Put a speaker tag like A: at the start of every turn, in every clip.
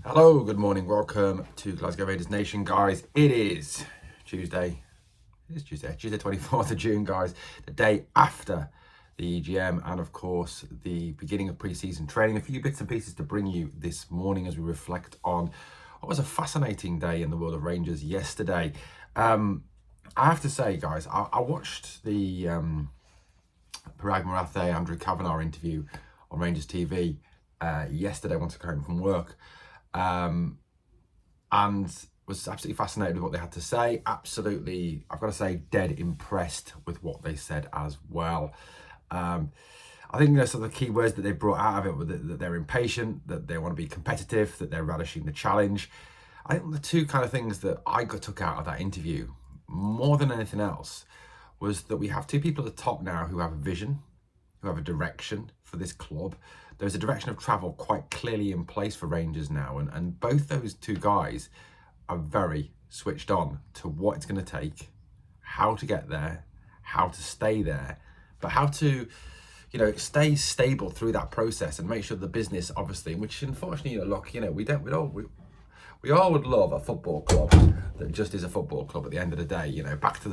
A: Hello, good morning. Welcome to Glasgow Raiders Nation, guys. It is Tuesday. Tuesday 24th of June, guys. The day after the EGM and, of course, the beginning of pre-season training. A few bits and pieces to bring you this morning as we reflect on what was a fascinating day in the world of Rangers yesterday. I have to say, guys, I watched the Parag Marathe, Andrew Kavanagh interview on Rangers TV yesterday once I got home from work. And was absolutely fascinated with what they had to say. Absolutely, I've got to say, dead impressed with what they said as well. I think there's some of the key words that they brought out of it were that they're impatient, that they want to be competitive, that they're relishing the challenge. I think the two kind of things that I took out of that interview, more than anything else, was that we have two people at the top now who have a vision, who have a direction for this club. There's a direction of travel quite clearly in place for Rangers now, and both those two guys are very switched on to what it's going to take, how to get there, how to stay there, but how to, stay stable through that process and make sure the business, obviously, which unfortunately, we all would love a football club that just is a football club at the end of the day, back to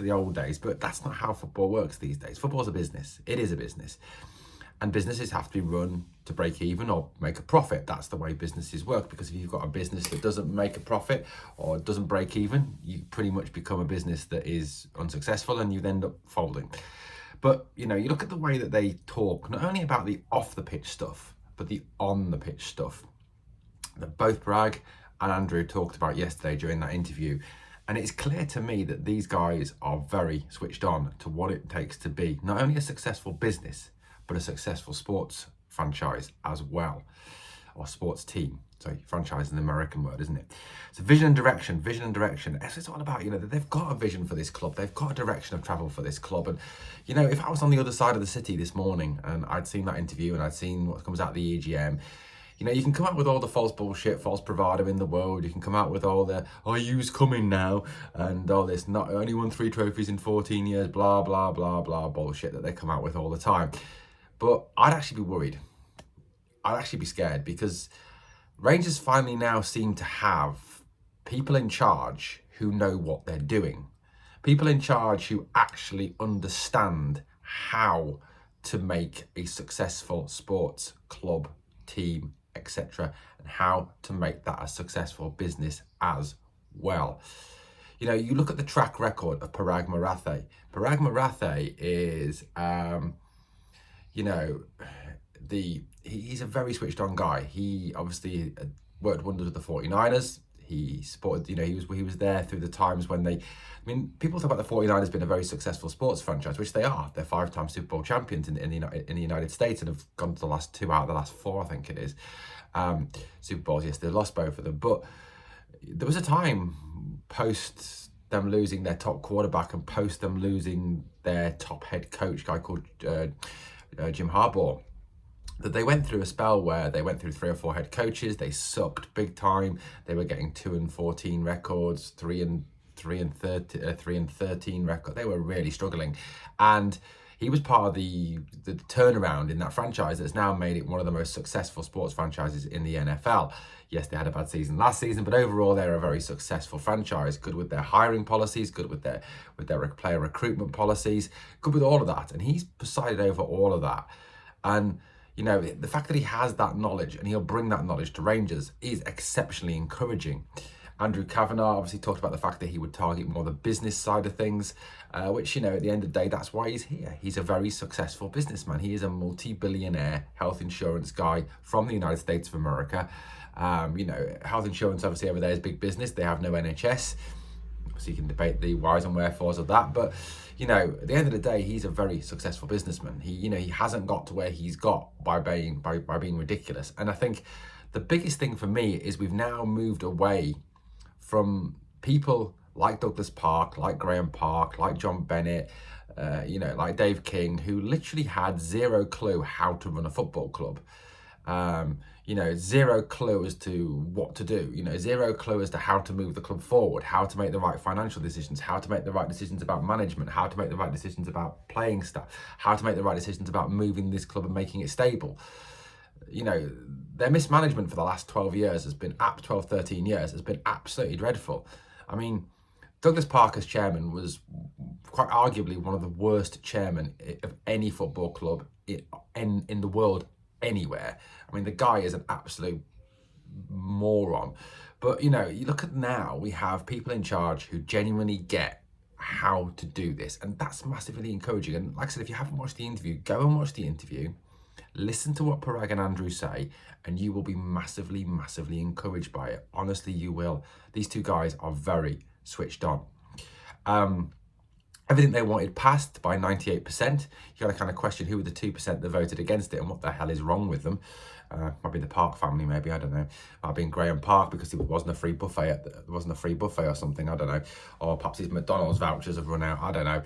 A: the old days, but that's not how football works these days. Football's a business. It is a business. And businesses have to be run to break even or make a profit. That's the way businesses work, because if you've got a business that doesn't make a profit or doesn't break even, you pretty much become a business that is unsuccessful and you end up folding. But, you look at the way that they talk, not only about the off the pitch stuff, but the on the pitch stuff that both Parag and Andrew talked about yesterday during that interview. And it's clear to me that these guys are very switched on to what it takes to be not only a successful business, but a successful sports franchise as well, or sports team. Sorry, franchise is an American word, isn't it? So vision and direction. It's all about, that they've got a vision for this club. They've got a direction of travel for this club. And, if I was on the other side of the city this morning and I'd seen that interview and I'd seen what comes out of the EGM, you can come out with all the false bullshit, false bravado in the world. You can come out with all the, you's coming now, and all this, not only won 3 trophies in 14 years, blah, blah, blah, blah, bullshit that they come out with all the time. But I'd actually be worried. I'd actually be scared, because Rangers finally now seem to have people in charge who know what they're doing. People in charge who actually understand how to make a successful sports club, team, etc., and how to make that a successful business as well. You look at the track record of Parag Marathe. Parag Marathe is he's a very switched on guy. He obviously worked wonders with the 49ers. He supported, he was there through the times when people talk about the 49ers being a very successful sports franchise, which they are. They're 5-time Super Bowl champions in the United States and have gone to the last 2 out of the last 4, I think it is. Super Bowls, yes, they lost both of them. But there was a time post them losing their top quarterback and post them losing their top head coach, guy called Jim Harbaugh, that they went through a spell where they went through 3 or 4 head coaches. They sucked big time. They were getting 2-14 records, 3-13 record. They were really struggling, and he was part of the turnaround in that franchise that's now made it one of the most successful sports franchises in the NFL. Yes, they had a bad season last season, but overall they're a very successful franchise. Good with their hiring policies, good with their player recruitment policies, good with all of that. And he's presided over all of that. And the fact that he has that knowledge and he'll bring that knowledge to Rangers is exceptionally encouraging. Andrew Kavanagh obviously talked about the fact that he would target more the business side of things, which, at the end of the day, that's why he's here. He's a very successful businessman. He is a multi-billionaire health insurance guy from the United States of America. Health insurance, obviously, over there is big business. They have no NHS. So you can debate the whys and wherefores of that. But, at the end of the day, he's a very successful businessman. He hasn't got to where he's got by being ridiculous. And I think the biggest thing for me is we've now moved away from people like Douglas Park, like Graham Park, like John Bennett, like Dave King, who literally had zero clue how to run a football club. Zero clue as to what to do, zero clue as to how to move the club forward, how to make the right financial decisions, how to make the right decisions about management, how to make the right decisions about playing staff, how to make the right decisions about moving this club and making it stable. You know, their mismanagement for the last 12 years has been 12, 13 years has been absolutely dreadful. I mean, Douglas Parker's chairman was quite arguably one of the worst chairmen of any football club in the world anywhere. I mean, the guy is an absolute moron. But, you know, you look at now, we have people in charge who genuinely get how to do this. And that's massively encouraging. And like I said, if you haven't watched the interview, go and watch the interview. Listen to what Parag and Andrew say, and you will be massively, massively encouraged by it. Honestly, you will. These two guys are very switched on. Everything they wanted passed by 98%. You got to kind of question who were the 2% that voted against it and what the hell is wrong with them. Might be the Park family, maybe, I don't know. Might have been Graham Park because it wasn't a free buffet. There wasn't a free buffet or something, I don't know. Or perhaps his McDonald's vouchers have run out, I don't know.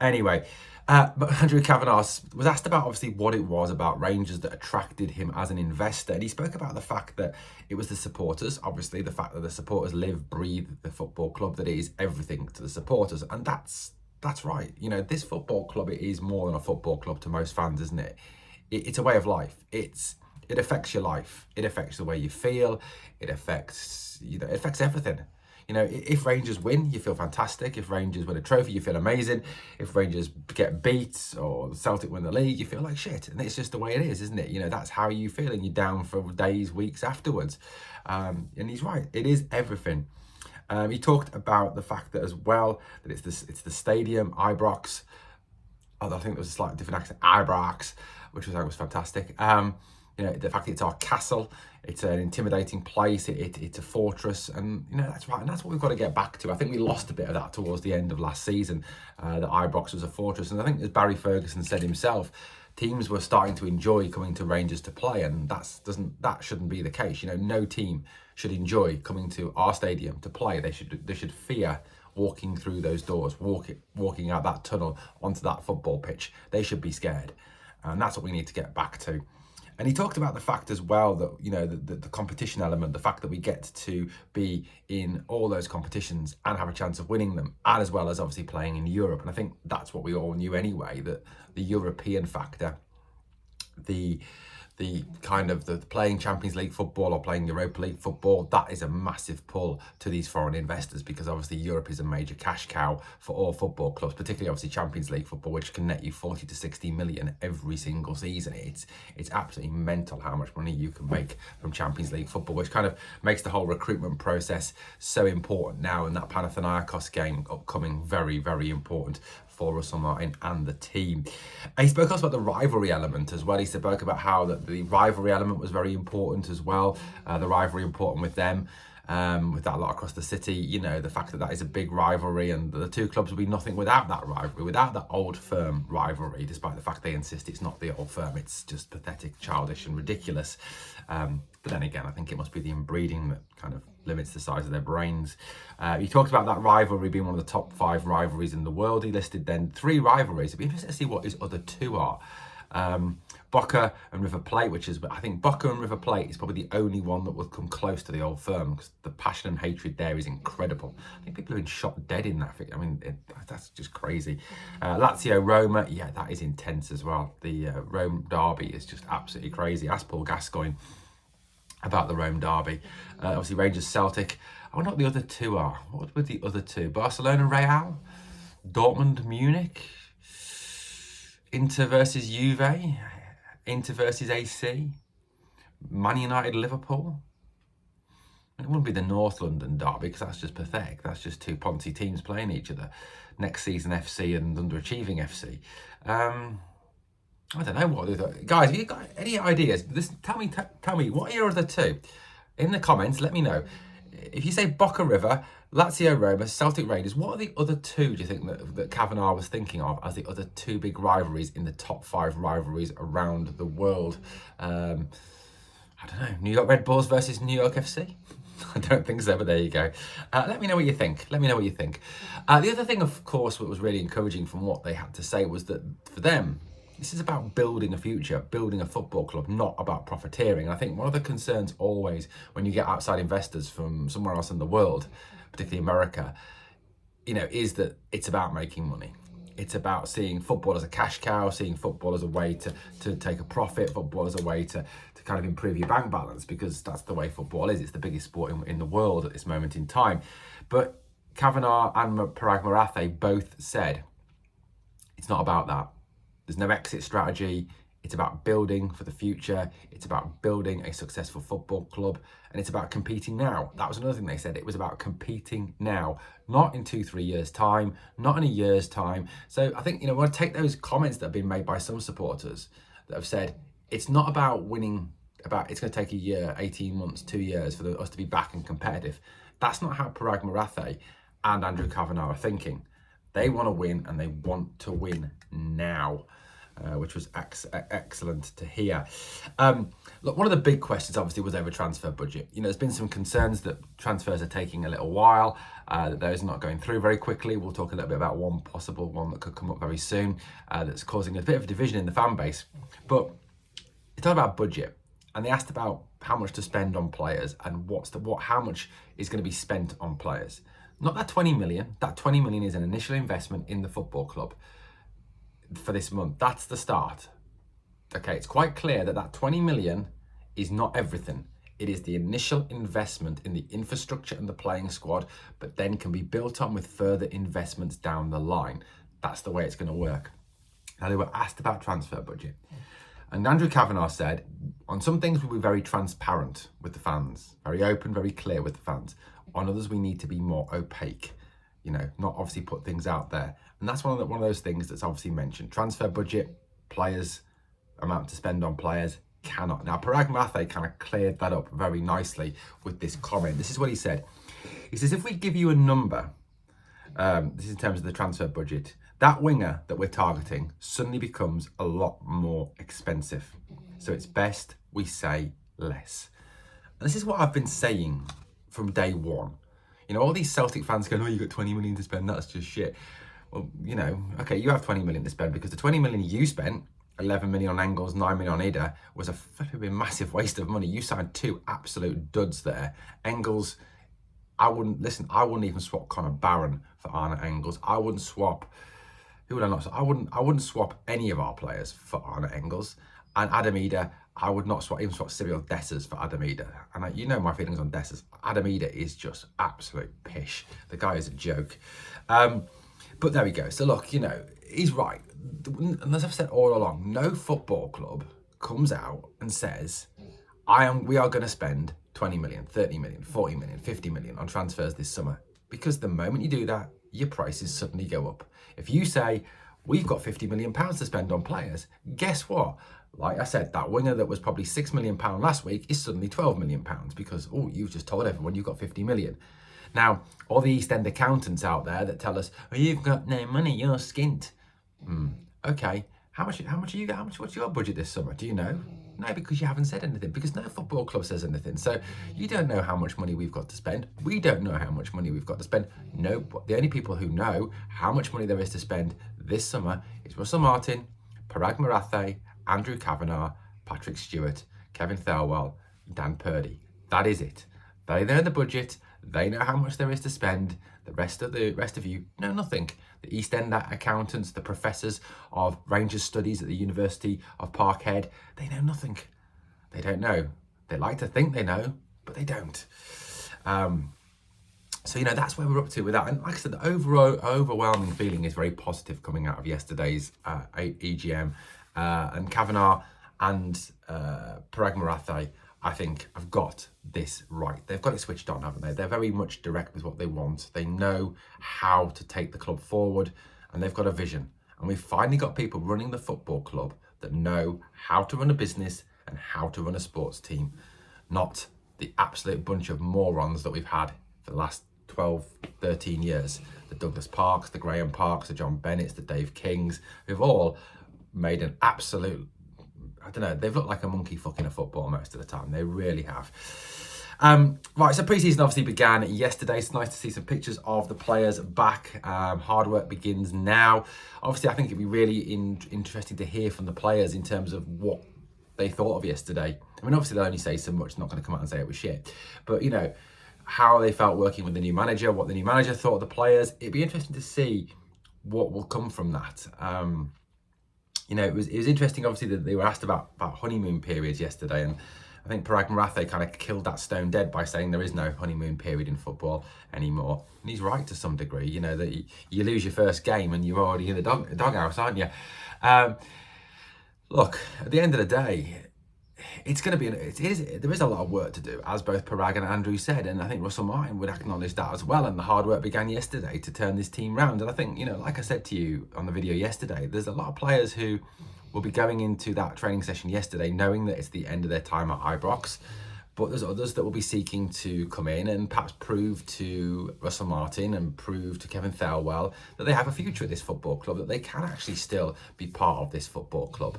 A: Anyway, but Andrew Kavanagh was asked about obviously what it was about Rangers that attracted him as an investor. And he spoke about the fact that it was the supporters, obviously the fact that the supporters live, breathe the football club, that it is everything to the supporters. And that's right. You know, this football club, it is more than a football club to most fans, isn't it? It's a way of life. It affects your life. It affects the way you feel. It affects, it affects everything. You know, if Rangers win, you feel fantastic. If Rangers win a trophy, you feel amazing. If Rangers get beat or Celtic win the league, you feel like shit. And it's just the way it is, isn't it? You know, that's how you feel, and you're down for days, weeks afterwards. And he's right. It is everything. He talked about the fact that as well, that it's the stadium, Ibrox. Although I think there was a slightly different accent, Ibrox, which was fantastic. You know, the fact that it's our castle, it's an intimidating place, it's a fortress, and you know, that's right, and that's what we've got to get back to. I think we lost a bit of that towards the end of last season, that Ibrox was a fortress, and I think as Barry Ferguson said himself, teams were starting to enjoy coming to Rangers to play, and that shouldn't be the case. You know, no team should enjoy coming to our stadium to play. They should fear walking through those doors, walking out that tunnel onto that football pitch. They should be scared, and that's what we need to get back to. And he talked about the fact as well that, you know, the competition element, the fact that we get to be in all those competitions and have a chance of winning them, and as well as obviously playing in Europe. And I think that's what we all knew anyway, that the European factor, the kind of the playing Champions League football or playing Europa League football, that is a massive pull to these foreign investors, because obviously Europe is a major cash cow for all football clubs, particularly obviously Champions League football, which can net you 40 to 60 million every single season. It's absolutely mental how much money you can make from Champions League football, which kind of makes the whole recruitment process so important now, and that Panathinaikos game upcoming, very, very important for Russell Martin and the team. He spoke also about the rivalry element as well. He spoke about how that the rivalry element was very important as well. The rivalry important with them, with that lot across the city. You know, the fact that that is a big rivalry, and the two clubs would be nothing without that rivalry, without that Old Firm rivalry, despite the fact they insist it's not the Old Firm. It's just pathetic, childish and ridiculous. But then again, I think it must be the inbreeding that kind of limits the size of their brains. He talked about that rivalry being one of the top 5 rivalries in the world. He listed then 3 rivalries. It'd be interesting to see what his other 2 are. Boca and River Plate, which is, I think Boca and River Plate is probably the only one that would come close to the Old Firm, because the passion and hatred there is incredible. I think people have been shot dead in that. I mean, that's just crazy. Lazio Roma, yeah, that is intense as well. The Rome derby is just absolutely crazy. Ask Paul Gascoigne about the Rome derby. Obviously Rangers Celtic. I wonder what the other 2 are. What were the other 2? Barcelona Real, Dortmund Munich, Inter versus Juve, Inter versus AC, Man United Liverpool. And it wouldn't be the North London derby, because that's just pathetic. That's just 2 Ponzi teams playing each other. Next season FC and underachieving FC. I don't know what they're guys. Have you got any ideas? Tell me what are your other 2 in the comments. Let me know. If you say Boca River, Lazio Roma, Celtic Rangers, what are the other 2 do you think that Kavanagh was thinking of as the other 2 big rivalries in the top 5 rivalries around the world? I don't know. New York Red Bulls versus New York FC? I don't think so, but there you go. Let me know what you think. The other thing, of course, what was really encouraging from what they had to say was that for them, this is about building a future, building a football club, not about profiteering. I think one of the concerns always when you get outside investors from somewhere else in the world, particularly America, you know, is that it's about making money. It's about seeing football as a cash cow, seeing football as a way to take a profit, football as a way to kind of improve your bank balance, because that's the way football is. It's the biggest sport in the world at this moment in time. But Kavanagh and Parag Marathe both said it's not about that. There's no exit strategy. It's about building for the future. It's about building a successful football club, and it's about competing now. That was another thing they said. It was about competing now, not in 2-3 years' time, not in a year's time. So I think, we want to take those comments that have been made by some supporters that have said it's not about winning, it's going to take a year, 18 months, 2 years for us to be back and competitive. That's not how Parag Marathe and Andrew Kavanagh are thinking. They want to win, and they want to win now. Which was excellent to hear. Look, one of the big questions obviously was over transfer budget. There's been some concerns that transfers are taking a little while, that those are not going through very quickly. We'll talk a little bit about one possible one that could come up very soon, that's causing a bit of a division in the fan base. But it's all about budget, and they asked about how much to spend on players and how much is going to be spent on players. Not that 20 million. That 20 million is an initial investment in the football club for this month. That's the start. Okay, it's quite clear that 20 million is not everything. It is the initial investment in the infrastructure and the playing squad, but then can be built on with further investments down the line. That's the way it's going to work. Now, they were asked about transfer budget, and Andrew Kavanagh said on some things we'll be very transparent with the fans, very open, very clear with the fans. On others, we need to be more opaque, not obviously put things out there. And that's one of those things that's obviously mentioned. Transfer budget, players, amount to spend on players, cannot. Now, Parag Marathe kind of cleared that up very nicely with this comment. This is what he said. He says, if we give you a number, this is in terms of the transfer budget, that winger that we're targeting suddenly becomes a lot more expensive. So it's best we say less. And this is what I've been saying from day one. All these Celtic fans going, oh, you got 20 million to spend, that's just shit. Well, okay, you have 20 million to spend, because the 20 million you spent, 11 million on Engels, 9 million on Idah, was a flipping massive waste of money. You signed two absolute duds there. Engels, I wouldn't even swap Connor Barron for Arne Engels. I wouldn't swap, who would I not? I wouldn't swap any of our players for Arne Engels. And Adam Idah, I would not swap Cyril Dessers for Adam Idah. And my feelings on Dessers. Adam Idah is just absolute pish. The guy is a joke. But there we go. So look, he's right. And as I've said all along, no football club comes out and says, we are going to spend 20 million, 30 million, 40 million, 50 million on transfers this summer. Because the moment you do that, your prices suddenly go up. If you say, we've got £50 million to spend on players, guess what? Like I said, that winger that was probably £6 million last week is suddenly £12 million because, you've just told everyone you've got 50 million. Now, all the East End accountants out there that tell us, you've got no money, you're skint. Okay, what's your budget this summer? Do you know? No, because you haven't said anything, because no football club says anything. So you don't know how much money we've got to spend. We don't know how much money we've got to spend. No, the only people who know how much money there is to spend this summer is Russell Martin, Parag Marathe, Andrew Kavanagh, Patrick Stewart, Kevin Thelwell, Dan Purdy. That is it. They know the budget. They know how much there is to spend. The rest of you know nothing. The East End accountants, the professors of Rangers studies at the University of Parkhead, they know nothing. They don't know. They like to think they know, but they don't. So, that's where we're up to with that. And like I said, the overwhelming feeling is very positive coming out of yesterday's EGM. And Kavanagh and Parag Marathe, I think, have got this right. They've got it switched on, haven't they? They're very much direct with what they want. They know how to take the club forward, and they've got a vision. And we've finally got people running the football club that know how to run a business and how to run a sports team, not the absolute bunch of morons that we've had for the last 12, 13 years. The Douglas Parks, the Graham Parks, the John Bennetts, the Dave Kings, who've all made an absolute, they've looked like a monkey fucking a football most of the time. They really have. Right, so pre-season obviously began yesterday. It's nice to see some pictures of the players back. Hard work begins now. Obviously, I think it'd be really interesting to hear from the players in terms of what they thought of yesterday. I mean, obviously, they'll only say so much, not going to come out and say it was shit. But, how they felt working with the new manager, what the new manager thought of the players. It'd be interesting to see what will come from that. You know, it was interesting, obviously, that they were asked about honeymoon periods yesterday, and I think Parag Marathe kind of killed that stone dead by saying there is no honeymoon period in football anymore. And he's right to some degree, you know, that you lose your first game and you're already in the doghouse, aren't you? Look, at the end of the day, it's going to be, there is a lot of work to do, as both Parag and Andrew said, and I think Russell Martin would acknowledge that as well, and the hard work began yesterday to turn this team round. And I think, you know, like I said to you on the video yesterday, there's a lot of players who will be going into that training session yesterday knowing that it's the end of their time at Ibrox, but there's others that will be seeking to come in and perhaps prove to Russell Martin and prove to Kevin Thelwell that they have a future at this football club, that they can actually still be part of this football club.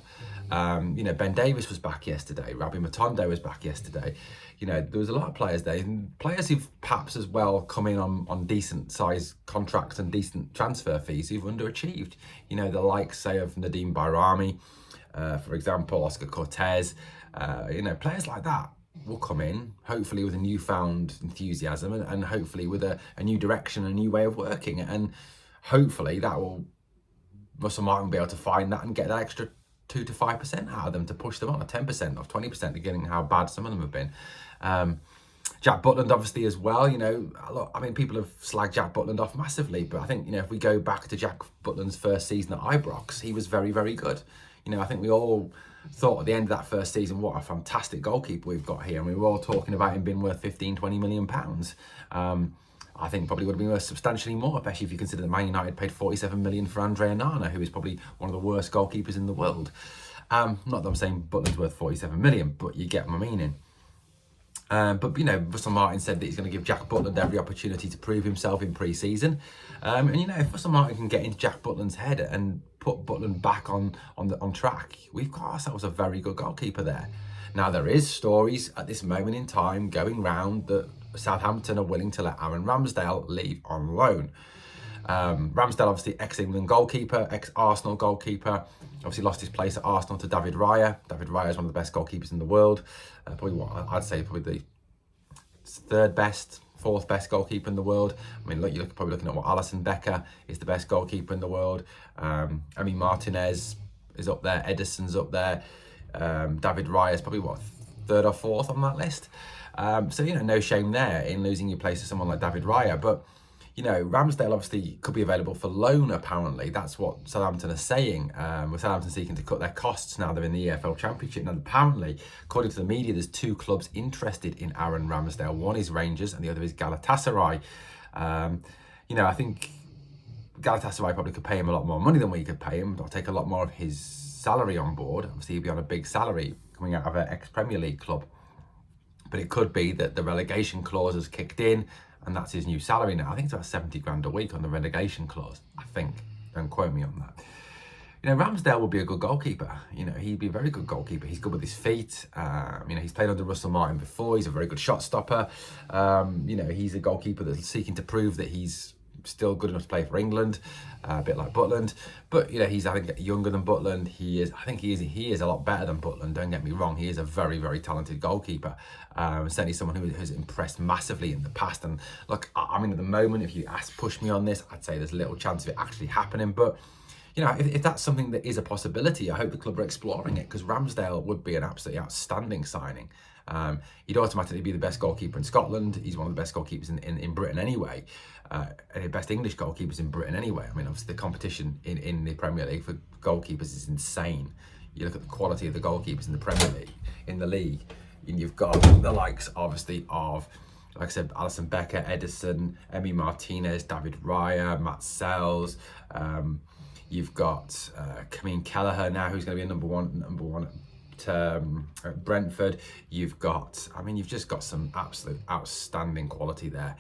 A: You know, Ben Davies was back yesterday, Rabbi Matondo was back yesterday. You know, there was a lot of players there, and players who've perhaps as well come in on decent size contracts and decent transfer fees who've underachieved. You know, the likes, say, of Nadim Bayrami, for example, Oscar Cortez, you know, players like that will come in, hopefully with a newfound enthusiasm and hopefully with a new direction, a new way of working. And hopefully that will, Russell Martin will be able to find that and get that extra 2 to 5% out of them to push them on, or 10% or 20%, again, how bad some of them have been. Jack Butland, obviously, as well. You know, look, I mean, people have slagged Jack Butland off massively, but I think, you know, if we go back to Jack Butland's first season at Ibrox, he was very, very good. You know, I think we all thought at the end of that first season, what a fantastic goalkeeper we've got here. And we were all talking about him being worth 15, 20 million pounds. I think probably would have been worth substantially more, especially if you consider that Man United paid 47 million for Andre Onana, who is probably one of the worst goalkeepers in the world. Not that I'm saying Butland's worth 47 million, but you get my meaning. But, you know, Russell Martin said that he's going to give Jack Butland every opportunity to prove himself in pre-season. And, you know, if Russell Martin can get into Jack Butland's head and put Butland back on track, we've got ourselves a very good goalkeeper there. Now, there is stories at this moment in time going round that Southampton are willing to let Aaron Ramsdale leave on loan. Ramsdale, obviously ex-England goalkeeper, ex-Arsenal goalkeeper, obviously lost his place at Arsenal to David Raya. David Raya is one of the best goalkeepers in the world. Probably what I'd say probably the third best, fourth best goalkeeper in the world. I mean, look, you're probably looking at what Alisson Becker is the best goalkeeper in the world. I mean, Martinez is up there, Ederson's up there. David Raya is probably what, third or fourth on that list. So, you know, no shame there in losing your place to someone like David Raya. But, you know, Ramsdale obviously could be available for loan, apparently. That's what Southampton are saying. With Southampton seeking to cut their costs now they're in the EFL Championship. And apparently, according to the media, there's two clubs interested in Aaron Ramsdale. One is Rangers and the other is Galatasaray. You know, I think Galatasaray probably could pay him a lot more money than we could pay him. I'll take a lot more of his salary on board. Obviously, he'll be on a big salary coming out of an ex-Premier League club. But it could be that the relegation clause has kicked in and that's his new salary now. I think it's about 70 grand a week on the relegation clause, I think. Don't quote me on that. You know, Ramsdale would be a good goalkeeper. You know, he'd be a very good goalkeeper. He's good with his feet. You know, he's played under Russell Martin before. He's a very good shot stopper. You know, he's a goalkeeper that's seeking to prove that he's still good enough to play for England, a bit like Butland. But, you know, he's, I think, younger than Butland. He is a lot better than Butland, don't get me wrong. He is a very, very talented goalkeeper. Certainly someone who has impressed massively in the past. And look, I mean, at the moment, if you push me on this, I'd say there's little chance of it actually happening. But, you know, if that's something that is a possibility, I hope the club are exploring it, because Ramsdale would be an absolutely outstanding signing. He'd automatically be the best goalkeeper in Scotland. He's one of the best goalkeepers in Britain anyway. And the best English goalkeepers in Britain anyway. I mean, obviously the competition in the Premier League for goalkeepers is insane. You look at the quality of the goalkeepers in the Premier League, in the league, and you've got the likes, obviously, of, like I said, Alisson Becker, Ederson, Emi Martinez, David Raya, Matt Sells. You've got Kameen Kelleher now, who's going to be a number one at Brentford. You've just got some absolute outstanding quality there.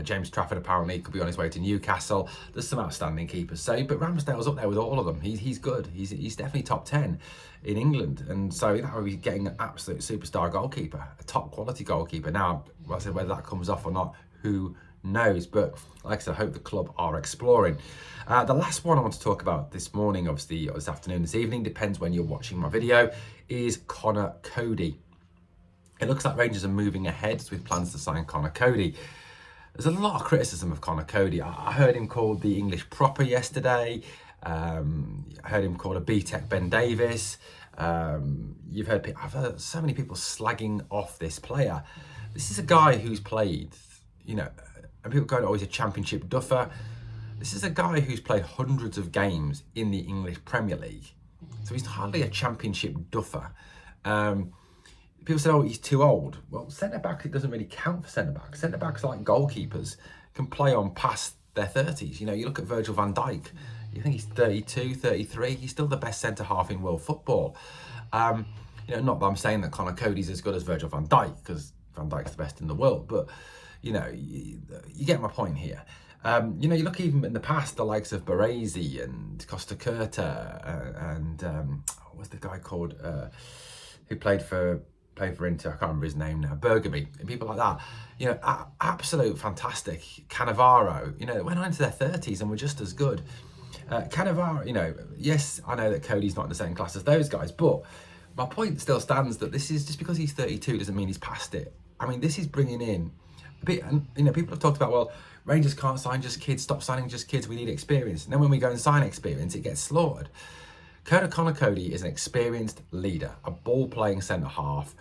A: James Trafford apparently could be on his way to Newcastle. There's some outstanding keepers. But Ramsdale's up there with all of them. He's good. He's definitely top 10 in England. And so that would be getting an absolute superstar goalkeeper, a top quality goalkeeper. Now, I said whether that comes off or not, who knows? But like I said, I hope the club are exploring. The last one I want to talk about this morning, obviously, or this afternoon, this evening, depends when you're watching my video, is Conor Coady. It looks like Rangers are moving ahead with plans to sign Conor Coady. There's a lot of criticism of Conor Coady. I heard him called the English propper yesterday. I heard him called a B-Tech Ben Davis. I've heard so many people slagging off this player. This is a guy who's played, and people go, oh, he's a championship duffer. This is a guy who's played hundreds of games in the English Premier League. So he's hardly a championship duffer. People say, oh, he's too old. Well, centre-back, it doesn't really count for centre-backs. Centre-backs, like goalkeepers, can play on past their 30s. You look at Virgil van Dijk. You think he's 32, 33. He's still the best centre-half in world football. Not that I'm saying that Conor Coady's as good as Virgil van Dijk, because Van Dijk's the best in the world. But, you get my point here. You look even in the past, the likes of Baresi and Costa Curta and what's the guy called who played for Inter? I can't remember his name now. Bergamy and people like that. Absolute fantastic. Cannavaro. Went on into their 30s and were just as good. Cannavaro. Yes, I know that Coady's not in the same class as those guys, but my point still stands that this is just because he's 32 doesn't mean he's past it. I mean, this is bringing in a bit, and people have talked about, well, Rangers can't sign just kids, stop signing just kids, we need experience. And then when we go and sign experience, it gets slaughtered. Conor Coady is an experienced leader, a ball-playing centre-half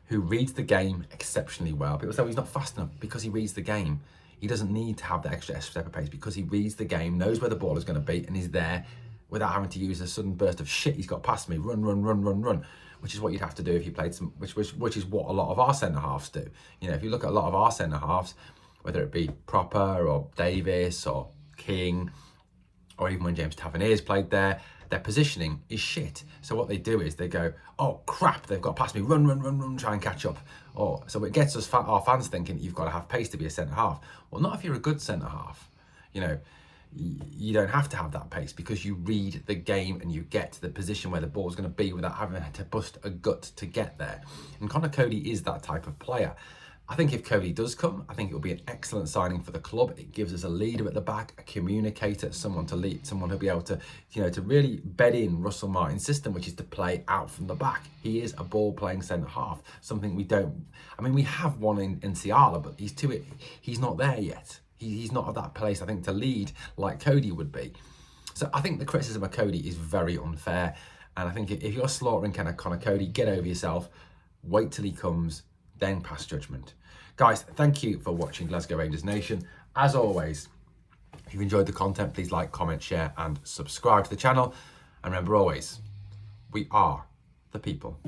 A: who reads the game exceptionally well. People say, well, he's not fast enough because he reads the game. He doesn't need to have the extra step of pace because he reads the game, knows where the ball is going to be, and is there without having to use a sudden burst of shit. He's got past me, run, which is what you'd have to do if you played some, which is what a lot of our centre-halves do. If you look at a lot of our centre-halves, whether it be Proper or Davis or King, or even when James Tavernier's played there, their positioning is shit. So what they do is they go, oh crap, they've got past me, run, try and catch up. So it gets us, our fans, thinking you've got to have pace to be a centre-half. Well, not if you're a good centre-half. You don't have to have that pace because you read the game and you get to the position where the ball's going to be without having to bust a gut to get there. And Conor Coady is that type of player. I think if Coady does come, I think it will be an excellent signing for the club. It gives us a leader at the back, a communicator, someone to lead, someone who'll be able to, to really bed in Russell Martin's system, which is to play out from the back. He is a ball-playing centre-half, something we don't. I mean, we have one in Ciala, but he's not there yet. He's not at that place, I think, to lead like Coady would be. So I think the criticism of Coady is very unfair. And I think if you're slaughtering Conor Coady, get over yourself. Wait till he comes, then pass judgment. Guys, thank you for watching Glasgow Rangers Nation. As always, if you've enjoyed the content, please like, comment, share, and subscribe to the channel. And remember always, we are the people.